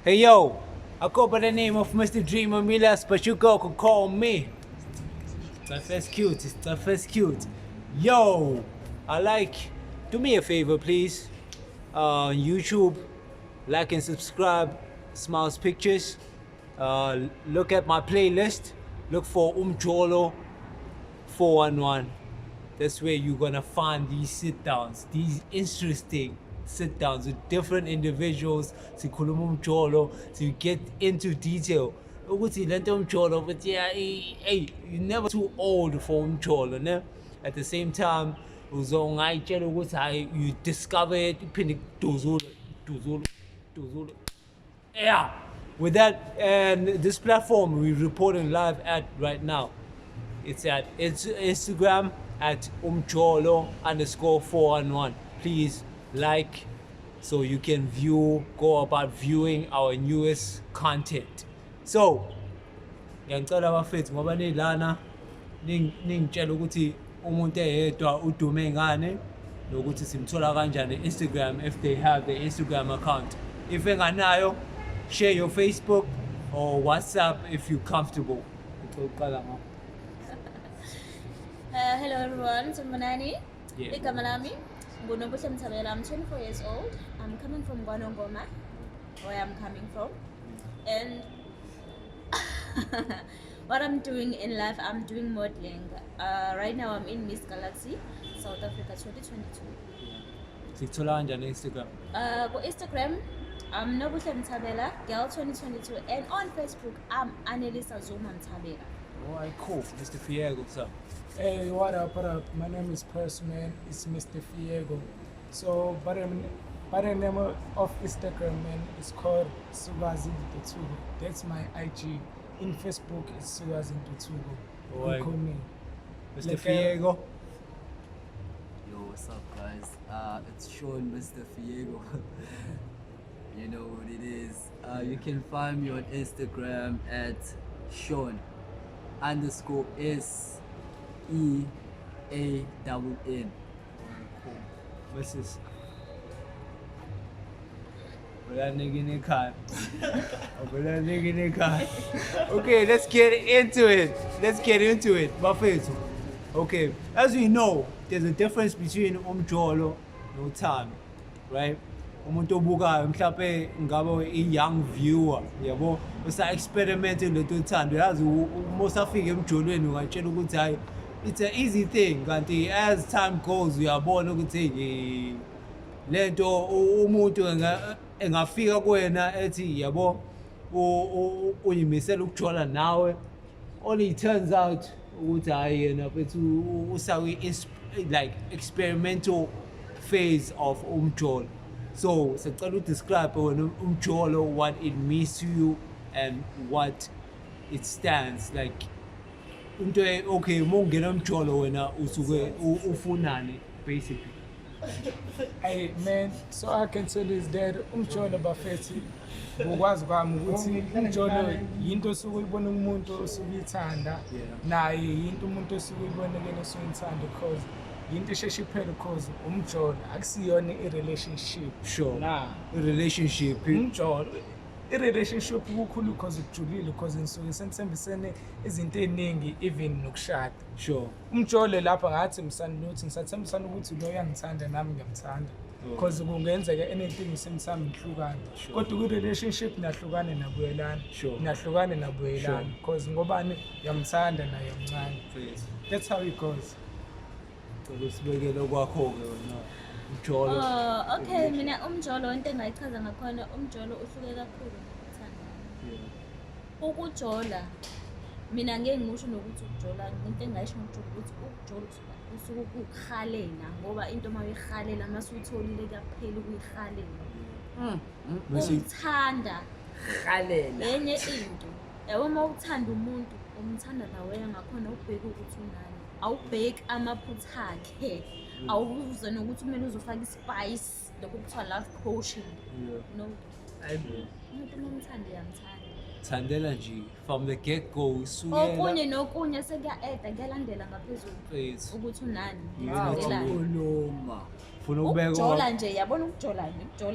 Hey yo, I go by the name of Mr. Dreamer Milas, but you go could call me. It's cute, it's cute. Yo, do me a favor please. YouTube, like and subscribe, Smiles Pictures. Look at my playlist, look for Umjolo 411. That's where you're gonna find these sit-downs, these interesting sit-downs with different individuals. Sikhuluma umjolo, so you get into detail. Ukuthi lento umjolo, but yeah, hey, you're never too old for umjolo, ne? At the same time, uzongayitshela ukuthi you discover it, iphinde duzulu. Yeah. With that, and this platform we're reporting live at right now. It's at Instagram at umjolo_411. Please like so you can go about viewing our newest content. So, ngiyacela abafethu ngoba nilana ningitshela ukuthi umuntu eyedwa udume ngane nokuthi simthola kanjani Instagram if they have the Instagram account. If enganayo, share your Facebook or WhatsApp if you're comfortable. Hello everyone, Tumbanani. Yeah. Ikamalami. Nobuhle, I'm 24 years old. I'm coming from Gwanongoma, where I'm coming from. And what I'm doing in life, I'm doing modeling. Right now I'm in Miss Galaxy, South Africa 2022. Sikuthola kanjani Instagram? On Instagram, I'm Nobuhle, Girl 2022. And on Facebook, I'm Annelisa Zuma Mtabela. Alright, cool. Mr. Fiego, what's up? Hey, what up? My name is Persman. It's Mr. Fiego. So, by the name of Instagram, man, it's called Sugazinto2. That's my IG. In Facebook, it's Sugazinto2. Alright. Call me. Mr. Like, Fiego. Yo, what's up, guys? It's Sean, Mr. Fiego. You know what it is. You can find me on Instagram at Sean_SEANN. Mrs. That nigga in the car. Okay, let's get into it. Bafethu. Okay, as we know, there's a difference between umjolo no Thami, right? Umuntu obukayo mhlawumbe ngabe i-young viewer, yabo, usa-experimente lento thando, yazi uma usafika emjolweni ungatshela ukuthi hayi, it's an easy thing, kanti as time goes uyabona ukuthi lento umuntu engafika kuwena ethi yabo uyimisela ukujola nawe, only it turns out ukuthi hayi yena bethu usawi like experimental phase of umjolo. So, sicela describe wena umjolo, what it means to you and what it stands like. Okay, mongena umjolo wena usuke ufunani basically. Hey, man, so I can tell you is that umjolo bafethi ukwazi kwami ukuthi umjolo yinto osuke uyibona umuntu osuke uyithanda naye yinto umuntu osuke uyibona kena osuke uyithanda because yinto esheshe iphele because umjolo akusiyona i-relationship. Sure. Nah, I-relationship. umjolo i-relationship kukhulu because ujulile because nisuke senithembisene izinto eziningi even nokushada. Sure. Umjolo lapha ngathi msaniluthi ngisathembisana ukuthi lo uyangithanda nami ngiyamthanda because kungenzeka anything simsami ngihlukane kodwa ku-relationship nahlukane nabuyelana nahlukane nabuyelana because ngobani uyamthanda naye umncane. That's how it goes. Usibekele kwakho-ke wena umjolo. Okay, mina umjolo into engayichaza ngakhona umjolo uhluke kakhulu nokuthanda. Ukujola mina ngeke ngisho nokuthi ukujola, into engayisho ngokujola ukuthi ukujola usuke ukukhalela ngoba into mayihalela mase uyitholile kuyaphela ukuyihalela. Ukuthanda Khalela. enye into yabo uma uthanda umuntu umthanda nawe ngakhona ubheke ukuthi unani, awubheki amaphutha akhe, awubuze nokuthi kumele uzofaka ispice lokho kuthiwa love potion. No, umuntu nomthanda yamthanda. Thandela nje from the get go usukela Okunye nokunye sekuya-eda kuyalandela ngaphezulu phase ukuthi unani. Khuluma. Ufuna ukubeka ukujola nje yabona ukujola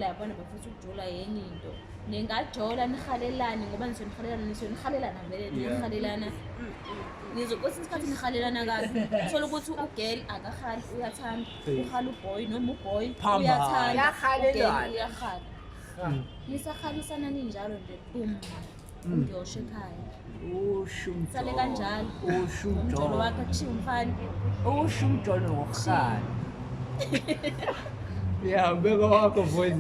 yabona bafisa ukujola yenye into ningajola nihalelane ngoba nihalelana vele nihalelana kwesinye isikhathi nihalelana kabi uthola ukuthi ugirl akahali uyathanda uhala uboy noma uboy uyathanda Iyahalelwana. uyahala nisahalisana ninjalo nje boom ngiyosho ekhaya sale kanjalo umjolo wakhe kushiya umfana Umjolo ngokuhlala. Yeah, mbeka wakho Boyz.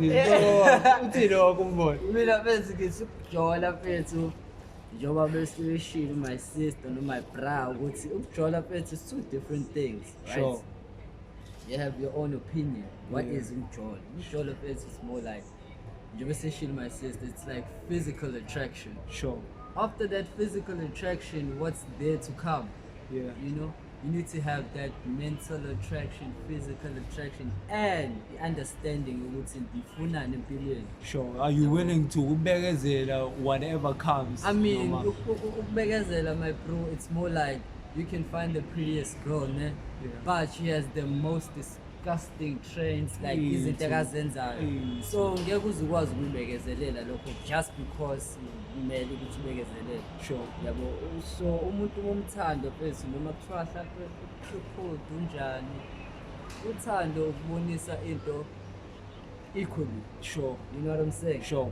Uthini wakho umbona? Mina bese ngithi ukujola mfethu njengoba bese shilo my sister no my bra ukuthi ukujola mfethu is two different things, right? Sure. You have your own opinion. What is umjolo? Umjolo mfethu is more like njengoba bese shilo my sister, it's like physical attraction. Sure. After that physical attraction, what's there to come? Yeah. You know, you need to have that mental attraction, physical attraction, and the understanding ukuthi ndifunani empilweni. Sure. Are you willing to ubekezela whatever comes? I mean, Noma- ukubekezela, my bro, it's more like you can find the prettiest girl, ne? Yeah. But she has the most disgusting traits, like Hey, izinto akazenzayo. hey, So ngeke uze ukwazi ukuyibekezelela lokho just because kumele ukuthi ubekezelele. Sure. Yabo, so umuntu womthando bese noma kuthiwa mhlawumbe ukhodi unjani, uthando ukubonisa into equally. Sure. You know what I'm saying? Sure.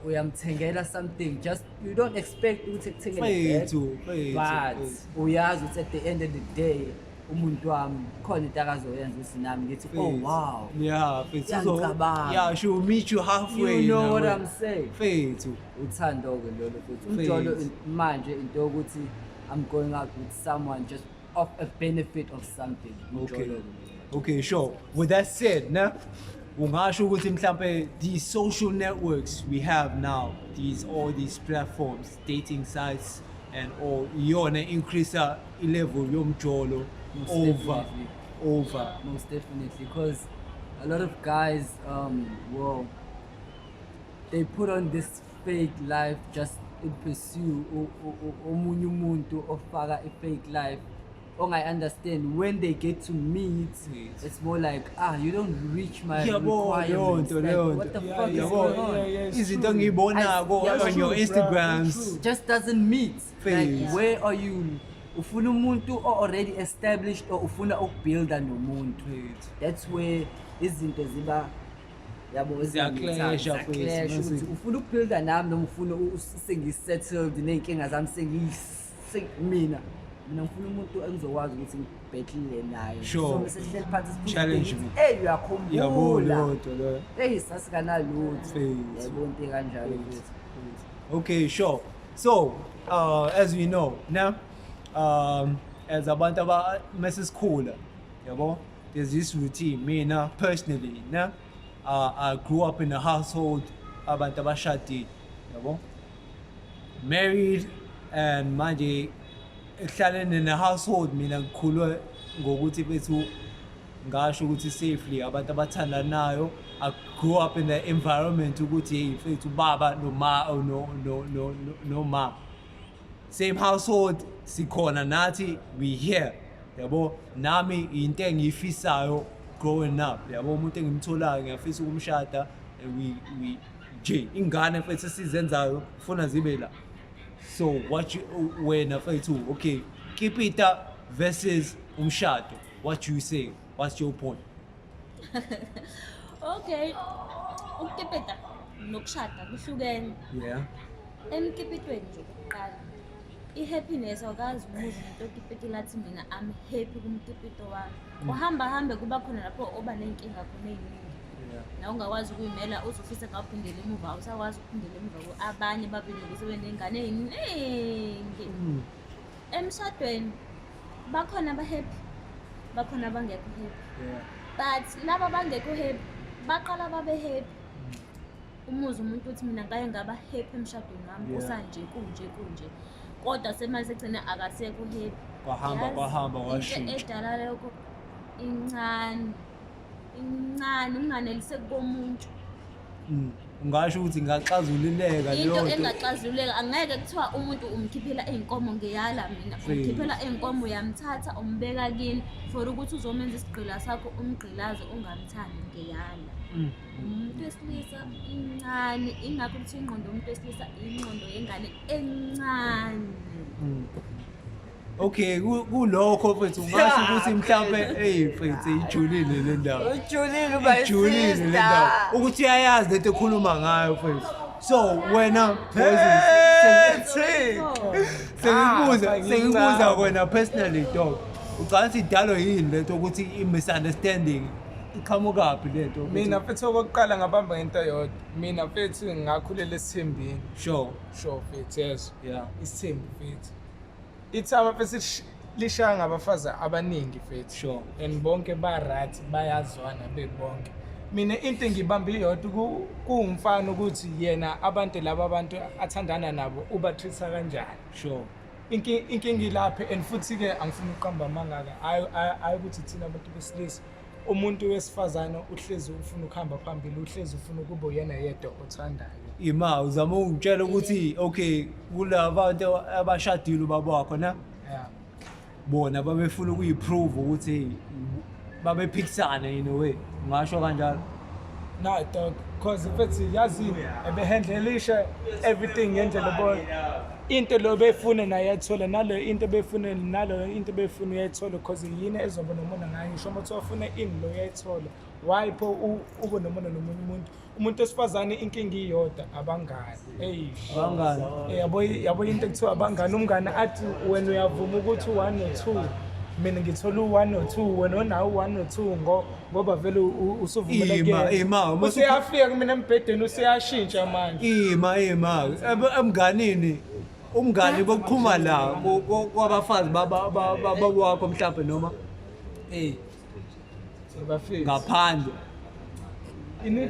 Uyamthengela something, just you don't expect ukuthi kuthengele Fethu, but uyazi ukuthi at the end of the day umuntu wami khona into akazoyenza ukuthi nami ngithi oh wow. Yeah, fethu. So, Iyangicabanga. yeah, she will meet you halfway. You know in a what way. I'm saying? Fethu. Uthando-ke lolo futhi umjolo manje into yokuthi I'm going out with someone just of a benefit of something. Okay. Umjolo-ke. Okay, sure. With that said, na ungasho ukuthi mhlambe these social networks we have now, all these platforms, dating sites and all, iyona increase level yomjolo Most over definitely. Most definitely, because a lot of guys, well, they put on this fake life just in pursue omunye umuntu ofaka a fake life. I understand when they get to meet, Yes. it's more like you don't reach my Yabo, requirements. leyo Like, what the nto. fuck is Yabo, going on? it's izinto true. engiyibonako Yeah, on your true, bro, Instagrams. it's true. Just doesn't meet. Phase. Like, where are you? Ufuna umuntu already established or ufuna ukubuilda nomuntu. Phase. That's where izinto ziba yabo Ziyaclash, ziyaclash phase, ukuthi ufuna ukubuilda nami noma ufuna sengisettled ney'nkinga zami mina ngifuna umuntu engizokwazi ukuthi ngibhekile naye. Sure. So mase sihleli phansi sibuze Challenge ukuthi, me. hey Yabo, uyakhumbula leyo nto leyo. hey sasikanalutho Phase. yabo into kanjalo futhi. Okay, sure. So, as we know, now, as abantu mesikhula, yabo, there's this routine. Mina personally, now, I grew up in a household abantu abashadile, yabo, married, and manje ekuhlaleni in a household mina ngikhulwe ngokuthi bethu ngasho ukuthi safely abantu abathandanayo. I grew up in the environment ukuthi hey mfethu baba no ma, same household sikhona nathi we here, yabo, nami into engiyifisayo growing up, yabo, umuntu engimtholayo ngiyafisa ukumshada, and we nje ingane mfethu sizenzayo ufuna zibe la. So what you wena mfethu, okay, keep it up versus umshado, what you say, what's your point? okay ukukipita nokushada kuhlukene Yeah. emkipitweni nje kokuqala i-happiness awukazi umuze umuntu okipitela athi mina I'm happy kumkipito wami uhambe kuba khona lapho oba nenkinga khona eyiningi na ungakwazi ukuyimela uzofisa ngawuphindela emuva awusakwazi ukuphindela emuva abanye babili sebenengane eyiningi emshadweni bakhona abahappy bakhona abangekho happy Yeah. but laba bangekho happy baqala babe happy umuze umuntu uthi mina ngaye ngaba happy emshadweni wami Yeah. kusanje kunje kodwa semanje egcina akasekho happy Kwahamba washintsha. into edala lokho incane unganelise komuntu ungasho ukuthi ngaxazululeka leyo into nto. engaxazululeka angeke kuthiwa umuntu umkhiphela iy'nkomo ngeyala mina umkhiphela iy'nkomo uyamthatha umbeka kini for ukuthi uzomenza isigqila sakho umgqilaze ungamthandi ngeyala. Umuntu wesilisa incane ingakho kuthi ingqondo yomuntu wesilisa ingqondo yengane encane. Okay, kulokho mfethu ungasho ukuthi mhlambe mfethu ijulile le ndawo. Ujulile uba Ijulile le ndawo. Ukuthi uyayazi lento ekhuluma ngayo mfethu. So wena sengibuza wena personally dog. Ucathi idalo yini lento ukuthi i-misunderstanding iqhamukaphi lento? Mina mfethu okokuqala ngabamba into eyodwa. Mina mfethu ngakhulela esithembeni. Sure Mfethu yes. Yeah. Isithembu mfethu. Ithama mfethu lishaya ngabafazi abaningi mfethu. Sure. And bonke ba-right bayazwana bebonke. Mina into engibambe iyodwa kuwumfana ukuthi yena abantu laba abantu athandana nabo ubathisa kanjani. Sure. Inkinga ilapha and futhi ke angifuni uqamba amangaka hayi ukuthi thina abantu besilisa umuntu wesifazane uhlezi ufuna ukuhamba phambili uhlezi ufuna ukuba uyena yedwa othandayo. Ima uzama ungitshela ukuthi okay kulabantu abashadile ubaba wakho na Yeah. bona babefuna ukuyiprove ukuthi babephikisana in a way ngasho kanjalo. No dog cause mfethu yazi ebehandlelisha everything ngendlela boy into lo befuna naye yathola nalo into befuna nalo into befuna uyayithola cause yini ezoba nomona ngayo ngisho uma uthofuna ini lo uyayithola why pho ube nomona nomunye umuntu esifazane inkinga iyodwa abangani Abangani. yabo into ekuthiwa abangani umngane athi wena uyavuma ukuthi 1 or 2 mina ngithola u1 or 2 wena onawo 1 or 2 ngoba vele usuvumela Ima usiyafika mina embhedeni usiyashintsha manje emnganini umngani bokuqhuma la kwabafazi baba wakho mhlawumbe noma bafika ngaphandle ini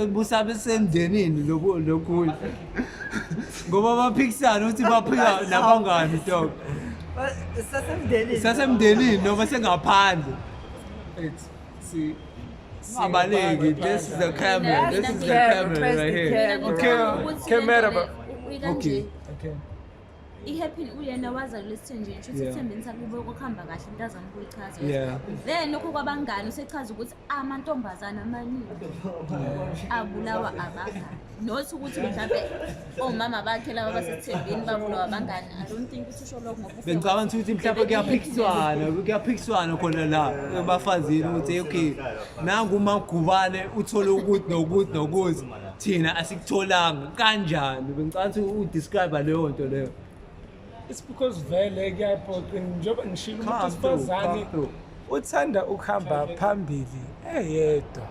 busabe semndenini lokhulu ngoba baphikisana ukuthi baphika nabangani dog sasemndenini noma sengaphandle. see Abaleki, this is the camera right here. camera Okay. okay I-happy uyena waza lesithenjini futhi ithembeni sakhe ukuhamba kahle into azama ukuyichaza. Yeah. Then lokho kwabangani usechaza ukuthi amantombazana amaningi abulawa abangani. Not ukuthi mhlawumbe omama bakhe laba basethembeni babulawa abangani. I don't think usho lokho ngoba Bengicabanga ukuthi mhlawumbe kuyaphikiswana khona la ebafazini ukuthi okay nangu umagubane uthole ukuthi nokuthi thina asikutholanga kanjani. Bengicabanga ukuthi udescribe leyo nto leyo. it's because vele kuyaphoqa njengoba ngishilo umuntu esifazane uthanda ukuhamba phambili eyedwa.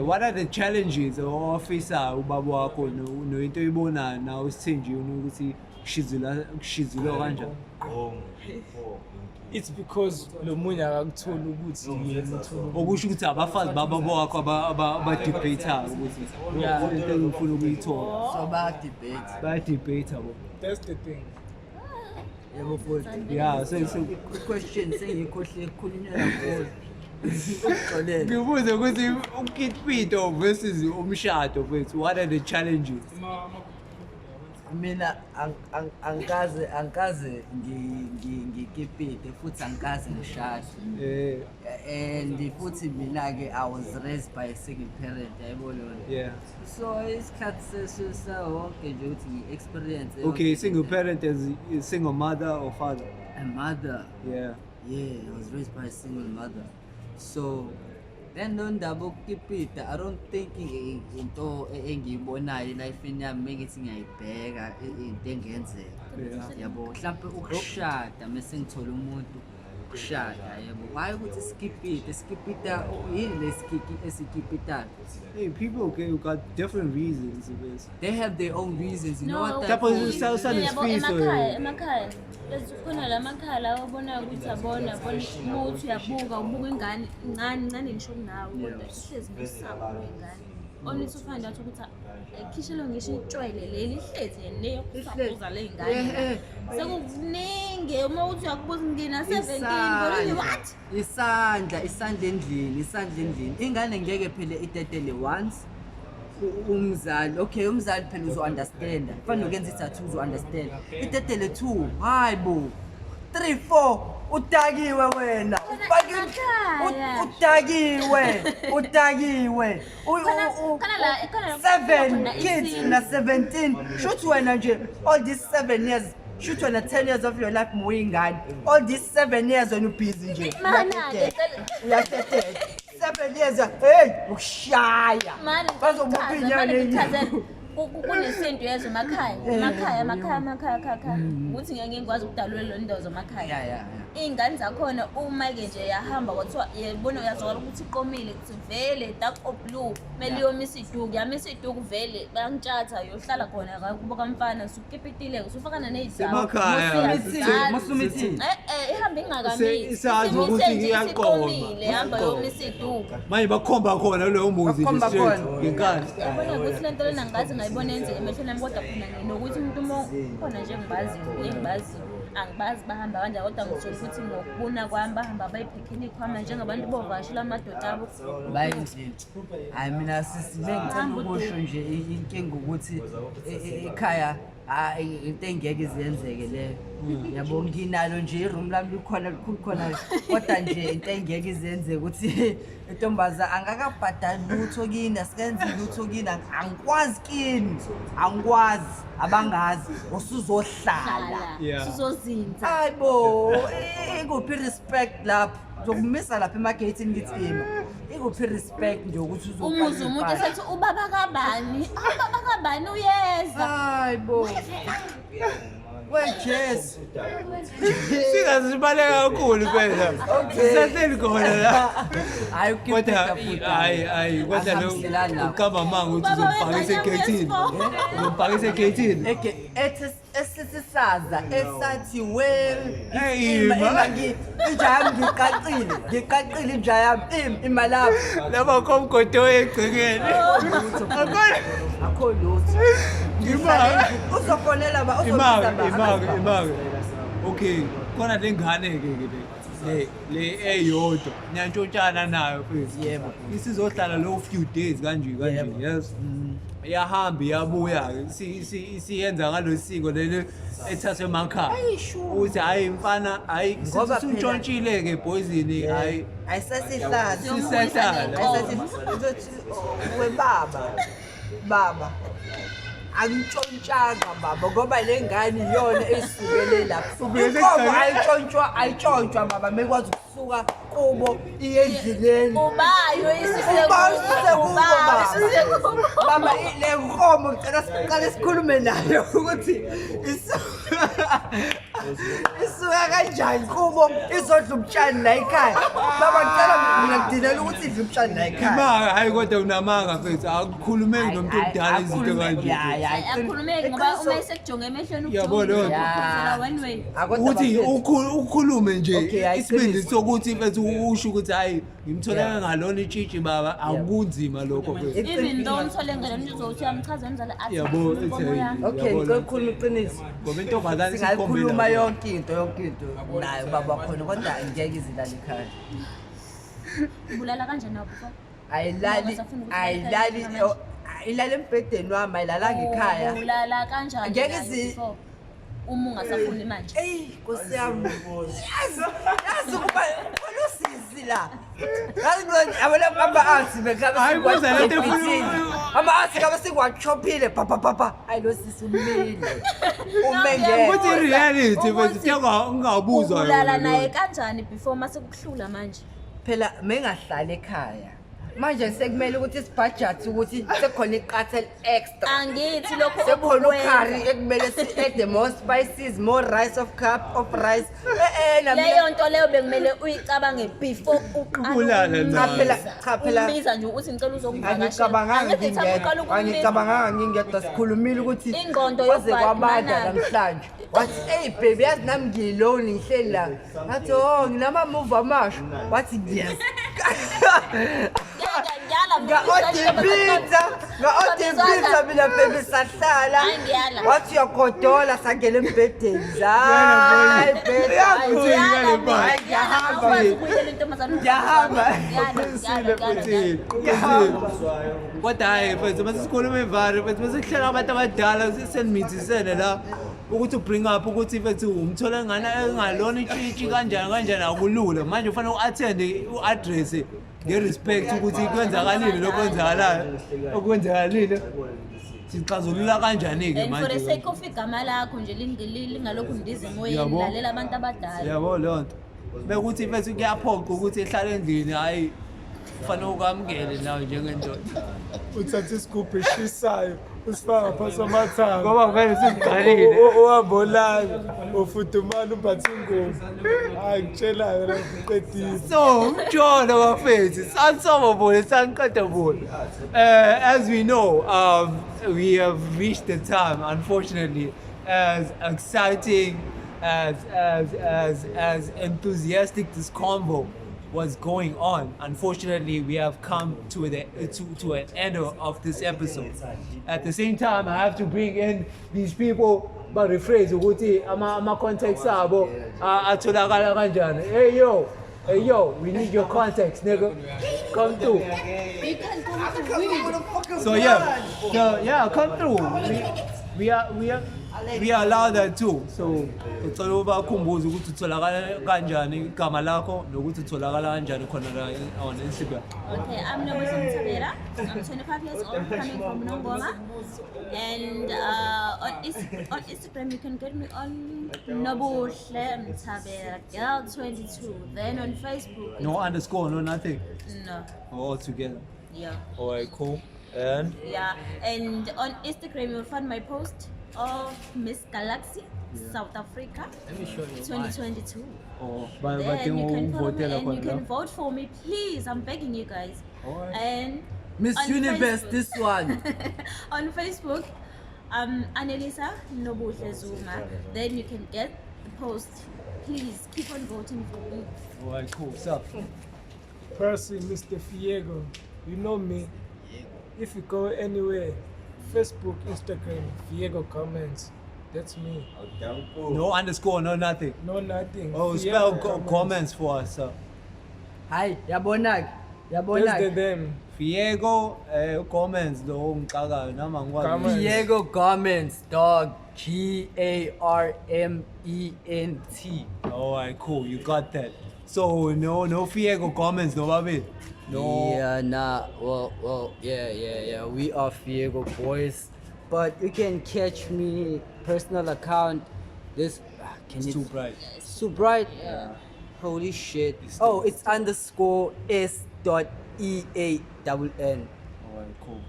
What are the challenges ofisa ubaba wakho nointo oyibonayo nawe sithenjini ukuthi kushizilwa kanjani? It's because lo munye akakutholi ukuthi yena uthola Okusho ukuthi abafazi baba wakho abadebate ukuthi into engifuna ukuyithola. So Bayadebate bo. that's the thing. yebo futhi Yeah, so question sengikhohle ukukhulunywa kakhulu uxolele ngibuze ukuthi ukitpito versus umshado wethu, what are the challenges? mina angikaze ngikipite futhi angikaze ngishade and futhi mina ke I was raised by a single parent yayibona. Yeah. So isikhathi sesonke nje ukuthi ngi-experience Okay, single parent as a single mother or father? a mother. Yeah. Yeah, I was raised by a single mother. So then ndaba ukukipita I don't think into engiyibonayo elifeni yami mengithi ngiyayibheka into engenzeka yabo mhlawumbe ukushada mase ngithola umuntu ukushada yabo why ukuthi skipita yini lesikiki esikipitayo. Hey, people got different reasons for this. They have their own reasons, you know what that Couple means? emakhaya khona la makhaya lawo ubona ukuthi abona umuthi uyabuka ubuka ingane incane ngisho kunawe kodwa ihlezi ngosapho wengane only to find out ukuthi ekhishelo ngisho itshwele leli ihlezi neyokusabuza le ngane sekuningi uma uthi uyakubuza ngina 17 kodwa what isandla endlini ingane ngeke phela itetele once umzali okay umzali phela uzo-understand kufanele ukwenza i-tattoo uzo-understand itetele 2 hayi bo 3 4 utakiwe wena utakiwe 7 kids na 17 shoot wena nje all these 7 years shoot wena 10 years of your life muyingane all these 7 years when you busy nje uyatetela 7 years hey ukushaya bazomuphinyane kunesinto yezo emakhaya ukuthi ngeke ngikwazi ukudalula lo ndawo zomakhaya iy'ngane zakhona uma-ke nje yahamba kwathiwa yebona uyazwakala ukuthi iqomile ukuthi vele dark or blue kumele iyomisa iduku yamisa iduku vele bayantshatha yohlala khona kubo kamfana sukukipitileke usufakana Musumithi ihambe ingakamisi isazi ukuthi iyaqoma hamba yomisa iduku manje bakhomba khona loyo muzi ngenkani yabona ukuthi lento lena ngathi ngayibona enze emehlweni ami kodwa khona nokuthi umuntu khona nje engibaziyo angibazi bahamba kanjani kodwa ngithola ukuthi ngokubona kwami bahamba bayiphikhini khwama njengabantu bovashela amadoda abo bayenzile hayi mina sisibengicela ukusho nje inkinga ukuthi ekhaya into engeke izenzeke leyo yabo nginalo nje iroom lami likhona likhulu khona kodwa nje into engeke izenzeke ukuthi intombaza angakabhadali lutho kini asikenzi lutho kini angikwazi kini angikwazi abangazi usuzohlala sizozinza hayibo ikuphi respect lapho zokumisa lapha emagatini ngithi ikuphi respect nje ukuthi uzoqala umuzi umuntu esethi ubaba kabani uyeza hayibo Jesu singazibaleka kakhulu phela sisahleli khona la hayi kodwa kodwa lo ukama manga ukuthi uzompakisa egate esisisaza esathi ngiqaqile inja yami imalapho laba komgodo egcekeni akho lutho uzofonela imanga okay khona lengane ke le eyodwa nyantshontshana nayo phezulu yebo isizohlala lo few days kanje yes iyahamba iyabuya siyenza ngalosiko leli ethathwe emakhaya uthi hayi mfana hayi sisitshontshile ke boyzini hayi ayisasihlala baba angitshontshanga baba ngoba lengane iyona esukele lapho inkomo ayitshontshwa baba mekwazi ukusuka kubo iyendleleni ubayo baba le nkomo ngicela siqale sikhulume nayo ukuthi isuka kanjani kubo izodla ubutshani la ekhaya baba ngicela mina ngidinela ukuthi idle ubutshani la ekhaya imanga hayi kodwa unamanga mfethu akukhulumeki nomuntu omdala izinto kanje akukhulumeki ngoba uma esekujonge emehlweni yabona one way ukuthi ukhulume nje isibindi sokuthi mfethu usho ukuthi hayi ngimthola ngalona itshitshi baba akunzima lokho mfethu even though umthole ngalona uzothi uyamchaza umzala athi yabo okay ngikukhuluma iqiniso ngoba intombazane singayikhuluma yonke into nayo baba khona kodwa angeke izilala ekhaya bulala kanjani apho ilala embhedeni wami ayilalanga ekhaya bulala kanjani ngeke uma ungasafuni manje Nkosi yami yazi ukuba olusizi la abona ama-arts ama-arts kabe sikwachophile papa hayi lo sisi umile ukuthi i-reality mfethu ungabuzwa ubulala naye kanjani before mase kuhlula manje phela mengahlala ekhaya manje sekumele ukuthi isibhajathi ukuthi sekukhona iqathel extra angithi lokho sekukhona ukhari ekumele si-add more spices more rice of cup of rice leyo nto leyo bekumele uyicabange before uqala ubiza nje ukuthi ngicela uzongivakashangicabanganga ngingedwa sikhulumile ukuthi ingqondo kwaze kwabanda namhlanje wathi hey baby yazi nami ngiyiloni ngihleli la ngathi nginama-move amasha wathi yes njalo Nga-odipizza mina baby sahlala. Hayi, ngiyala. Wathi uyagodola sangena embhedeni. Hayi Hayi, baby. Kodwa hayi mfethu masisikhuluma imvalo mfethu masikuhlela abantu abadala senimithizene la ukuthi bring up ukuthi mfethu umthola engalona itshitshi kanjani akulula manje ufanele u-attend u-address nge-respect ukuthi kwenzakalile lokho okwenzakalile sixazulula kanjani-ke And for the manje sake of igama lakho nje lingalokhu ndiza emoyeni Yabo. lalela abantu abadala. yabo leyo nto bekuthi mfethu kuyaphoqa ukuthi ehlale endlini hhayi kufanele ukwamukele nawe njengendoda Uthatha isigubhu eshisayo usifaka ngaphansi kwamathanga. ngoba vele sesiqalile Uhamba olala ufudumala uphathe ingozi. Hayi ngitshela-ke la uqedile. So, Umjolo bafethu, sansobobole sanqedabole. As we know, we have reached the time, unfortunately, as exciting, as enthusiastic this convo was going on. Unfortunately, we have come to an end of this episode. At the same time, I have to bring in these people, but rephrase ukuthi ama context abo atholakala kanjani. Hey yo, we need your context, nigga. Come through. You can come to So yeah, come through. We allow that too. So ucela ubakhumbuze ukuthi utholakala kanjani igama lakho nokuthi utholakala kanjani khona la on Instagram. Okay, I'm Nobuhle. I'm 25 years old, coming from Nongoma. And on Instagram, you can get me on Nobuhle girl 22. Then on Facebook, No underscore, no nothing. no, All together. yeah, Alright, cool. And yeah. And on Instagram, you'll find my post of Miss Galaxy, South Africa, Let me show you 2022. but Then you can follow me votela and you can khona. vote for me, please. I'm begging you guys. Alright. And Miss on Universe, Facebook- this one. on Facebook, Annelisa Nobuhle Zuma. Then you can get the post. Please keep on voting for me. Alright, cool. So, Percy, Mr. Fiego, you know me. If you go anywhere, Facebook, Instagram, Fiego comments. That's me. no underscore, no nothing. No nothing. Oh, Fiego spell comments for us. So. Hayi yabona That's the ke. them. Fiego, comments, lo ngicakayo nama ngikwazi. Comments. Fiego comments, dog. Garment. Alright, cool. You got that. So no Fiego comments, no baby. No. Yeah, nah. Well, yeah. We are Fiego boys, but you can catch me personal account. This can It's you? too bright. It's too bright. Holy shit. It's underscore s.eann. Alright, cool.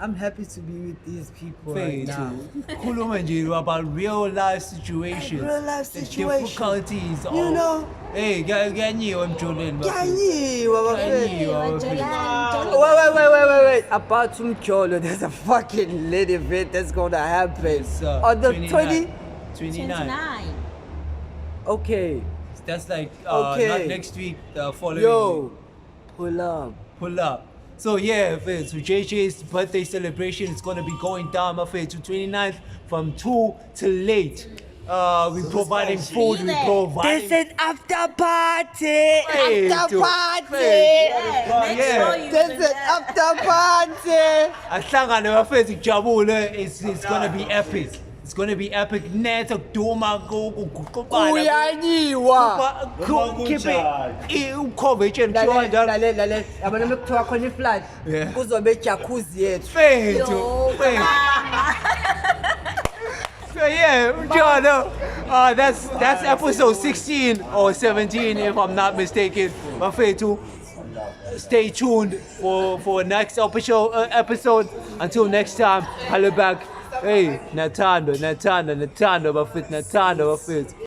I'm happy to be with these people Fair right now. too. Khuluma nje about real life situations. Real life The situation. difficulties. You know. Hey, kuyanyiwa emjolweni bafethu. Kuyanyiwa bafethu. Kuyanyiwa bafethu. Wait. About Umjolo, there's a fucking lit event that's gonna happen. On the 29. 29. Okay. That's like Okay. not next week, the following Yo, week. pull up. Pull up. So yeah, fans, so JJ's birthday celebration is gonna be going down, my friend, to 29th from 2 till late. We providing food, we there. providing. This is after party. Hey, After dude. party. Make sure you This is after party. Ahlangane bafethu kujabule. It's gonna be epic. It's gonna be epic. Neto kuduma kuguqubana. Uyanyiwa. Keep it coverage and Lalela. Yabona mekuthiwa khona iflight. Yeah. Kuzobe jacuzzi yethu. Fethu. Yo, Fethu. So yeah, Umjolo, that's episode 16 or 17 if I'm not mistaken. Bafethu, stay tuned for next episode. Until next time, holla back. Hey, Natando, bafethu, Natando, bafethu.